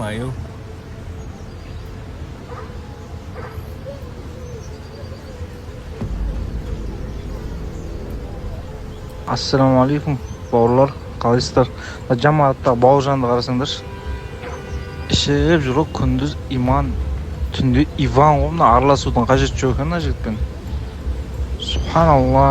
аю. Assalomu alaykum bауырлар, қалайсыздар? Жамаатта Бауыржанды қарасаңдаршы. Ішіп жүріп күндіз иман, түнде Иван ғой, мына араласудың қажеті жоқ екен мына жігітпен. Субханалла.